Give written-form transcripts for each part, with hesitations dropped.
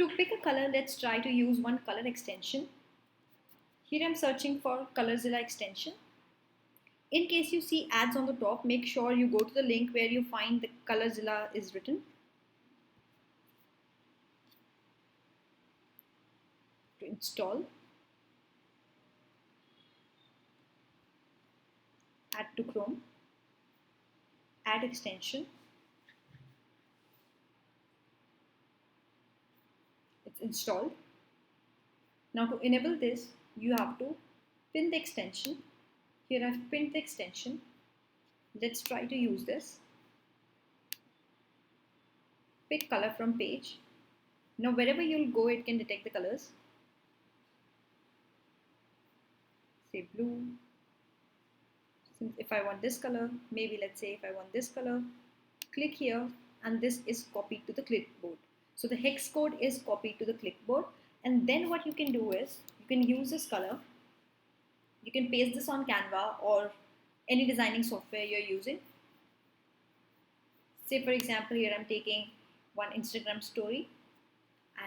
To pick a color, let's try to use one color extension. Here I'm searching for ColorZilla extension. In case you see ads on the top, make sure you go to the link where you find the ColorZilla is written. To install, add to Chrome, add extension. It's installed. Now to enable this, you have to pin the extension. Here I've pinned the extension. Let's try to use this. Pick color from page. Now wherever you'll go, it can detect the colors. Say blue. Since if I want this color, maybe let's say if I want this color, click here and this is copied to the clipboard. So the hex code is copied to the clipboard, and then what you can do is you can use this color. You can paste this on Canva or any designing software you're using. Say for example, here I'm taking one Instagram story,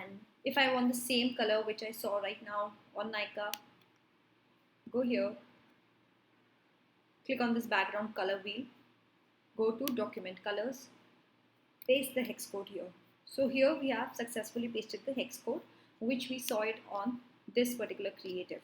and if I want the same color which I saw right now on Nika, go here, click on this background color wheel, go to document colors, paste the hex code here. So here we have successfully pasted the hex code which we saw it on this particular creative.